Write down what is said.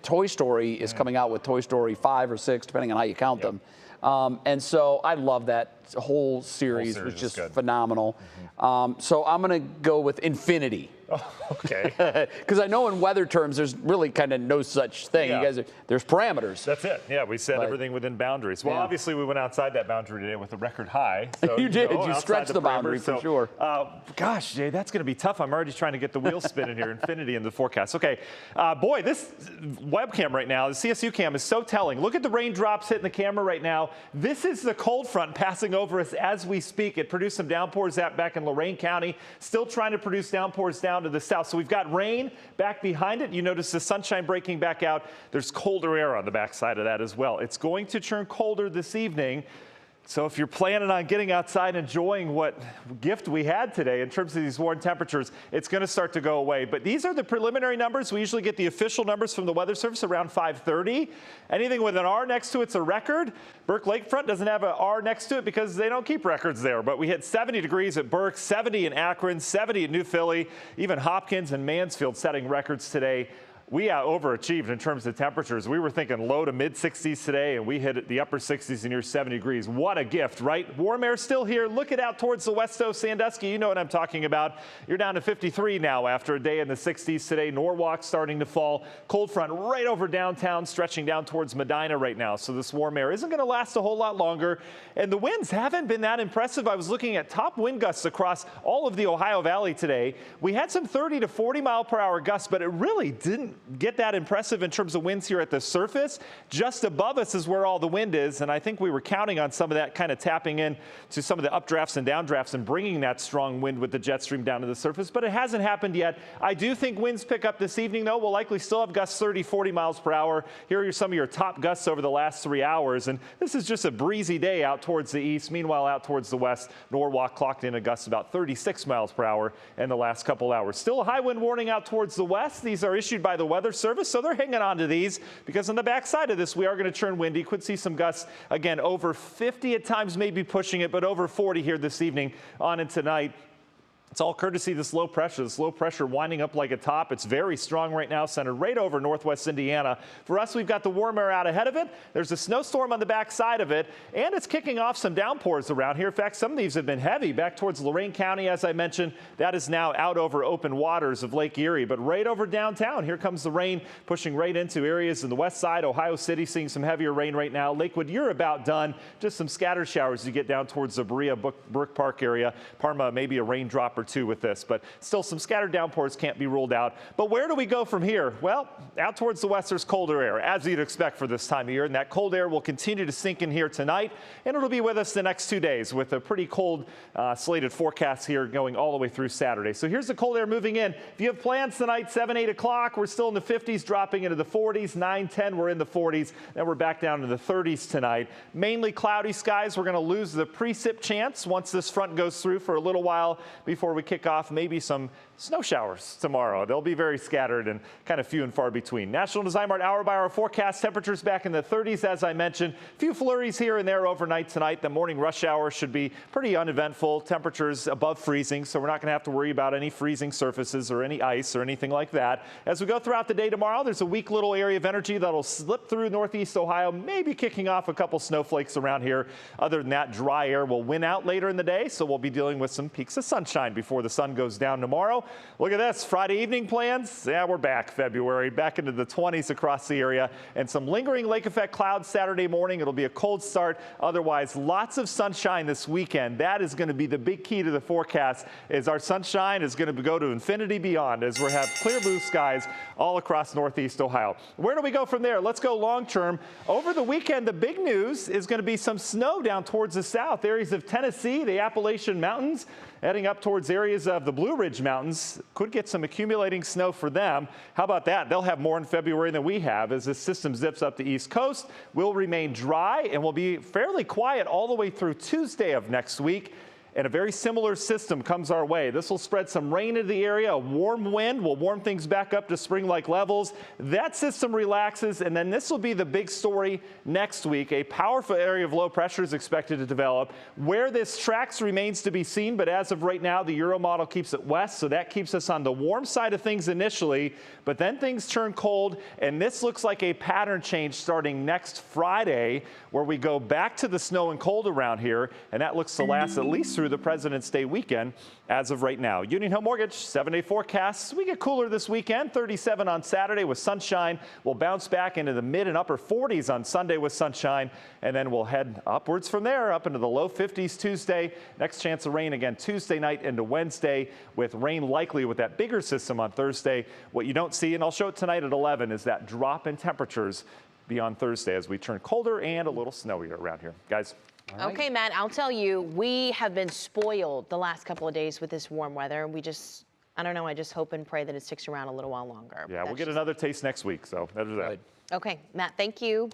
Toy Story is coming out with Toy Story 5 or 6, depending on how you count them. And so I love that whole series. It was just phenomenal. So I'm going to go with Infinity. Oh, okay. Because I know in weather terms, there's really kind of no such thing. You guys, there's parameters. That's it. Yeah, we set everything within boundaries. Well, obviously, we went outside that boundary today with a record high. So, you did. You stretched the boundary for sure. Gosh, Jay, that's going to be tough. I'm already trying to get the wheels spinning here. Infinity in the forecast. Okay. Boy, this webcam right now, the CSU cam, is so telling. Look at the raindrops hitting the camera right now. This is the cold front passing over us as we speak. It produced some downpours back in Lorain County. Still trying to produce downpours down to the south. So we've got rain back behind it. You notice the sunshine breaking back out. There's colder air on the backside of that as well. It's going to turn colder this evening. So if you're planning on getting outside and enjoying what gift we had today in terms of these warm temperatures, it's going to start to go away. But these are the preliminary numbers. We usually get the official numbers from the Weather Service around 5:30. Anything with an R next to it's a record. Burke Lakefront doesn't have an R next to it because they don't keep records there. But we hit 70 degrees at Burke, 70 in Akron, 70 in New Philly, even Hopkins and Mansfield setting records today. We overachieved in terms of temperatures. We were thinking low to mid 60s today, and we hit the upper 60s and near 70 degrees. What a gift, right? Warm air still here. Look it out towards the west of Sandusky. You know what I'm talking about. You're down to 53 now after a day in the 60s today. Norwalk starting to fall. Cold front right over downtown, stretching down towards Medina right now. So this warm air isn't going to last a whole lot longer. And the winds haven't been that impressive. I was looking at top wind gusts across all of the Ohio Valley today. We had some 30 to 40 mile per hour gusts, but it really didn't get that impressive in terms of winds here at the surface. Just above us is where all the wind is, and I think we were counting on some of that kind of tapping in to some of the updrafts and downdrafts and bringing that strong wind with the jet stream down to the surface, but it hasn't happened yet. I do think winds pick up this evening, though. We'll likely still have gusts 30, 40 miles per hour. Here are some of your top gusts over the last 3 hours, and this is just a breezy day out towards the east. Meanwhile, out towards the west, Norwalk clocked in a gust about 36 miles per hour in the last couple hours. Still a high wind warning out towards the west. These are issued by the Weather Service. So they're hanging on to these because on the backside of this, we are going to turn windy. Could see some gusts, again, over 50 at times, maybe pushing it, but over 40 here this evening on and tonight. It's all courtesy of this low pressure. This low pressure winding up like a top. It's very strong right now, centered right over northwest Indiana. For us, we've got the warm air out ahead of it. There's a snowstorm on the back side of it, and it's kicking off some downpours around here. In fact, some of these have been heavy back towards Lorain County, as I mentioned. That is now out over open waters of Lake Erie, but right over downtown, here comes the rain pushing right into areas in the west side. Ohio City seeing some heavier rain right now. Lakewood, you're about done. Just some scattered showers as you get down towards the Berea Brook Park area. Parma, maybe a raindrop or two with this, but still some scattered downpours can't be ruled out. But where do we go from here? Well, out towards the west, there's colder air, as you'd expect for this time of year, and that cold air will continue to sink in here tonight, and it'll be with us the next 2 days with a pretty cold slated forecast here going all the way through Saturday. So here's the cold air moving in. If you have plans tonight, 7, 8 o'clock, we're still in the 50s, dropping into the 40s. 9, 10, we're in the 40s. Then we're back down to the 30s tonight. Mainly cloudy skies. We're going to lose the precip chance once this front goes through for a little while before we kick off maybe some snow showers tomorrow. They'll be very scattered and kind of few and far between. National Design Mart hour-by-hour forecast. Temperatures back in the 30s, as I mentioned. A few flurries here and there overnight tonight. The morning rush hour should be pretty uneventful. Temperatures above freezing, so we're not going to have to worry about any freezing surfaces or any ice or anything like that. As we go throughout the day tomorrow, there's a weak little area of energy that'll slip through northeast Ohio, maybe kicking off a couple snowflakes around here. Other than that, dry air will win out later in the day, so we'll be dealing with some peaks of sunshine before the sun goes down tomorrow. Look at this, Friday evening plans. Yeah, we're back February, back into the 20s across the area, and some lingering lake effect clouds Saturday morning. It'll be a cold start. Otherwise, lots of sunshine this weekend. That is going to be the big key to the forecast, is our sunshine is going to go to infinity beyond as we have clear blue skies all across northeast Ohio. Where do we go from there? Let's go long term. Over the weekend, the big news is going to be some snow down towards the south, areas of Tennessee, the Appalachian Mountains, heading up towards areas of the Blue Ridge Mountains. Could get some accumulating snow for them. How about that? They'll have more in February than we have as this system zips up the East Coast. We'll remain dry and will be fairly quiet all the way through Tuesday of next week. and a very similar system comes our way. This will spread some rain into the area. A warm wind will warm things back up to spring-like levels. That system relaxes, and then this will be the big story next week. A powerful area of low pressure is expected to develop. Where this tracks remains to be seen, but as of right now, the Euro model keeps it west, so that keeps us on the warm side of things initially, but then things turn cold, and this looks like a pattern change starting next Friday, where we go back to the snow and cold around here, and that looks to last at least through the President's Day weekend as of right now. Union Home Mortgage, 7-day forecasts. We get cooler this weekend, 37 on Saturday with sunshine. We'll bounce back into the mid and upper 40s on Sunday with sunshine, and then we'll head upwards from there, up into the low 50s Tuesday. Next chance of rain again Tuesday night into Wednesday, with rain likely with that bigger system on Thursday. What you don't see, and I'll show it tonight at 11, is that drop in temperatures beyond Thursday as we turn colder and a little snowier around here. Guys. Right. Okay, Matt, I'll tell you, we have been spoiled the last couple of days with this warm weather. We just, I don't know, I just hope and pray that it sticks around a little while longer. Yeah, we'll get another taste next week, so that is that. Okay, Matt, thank you.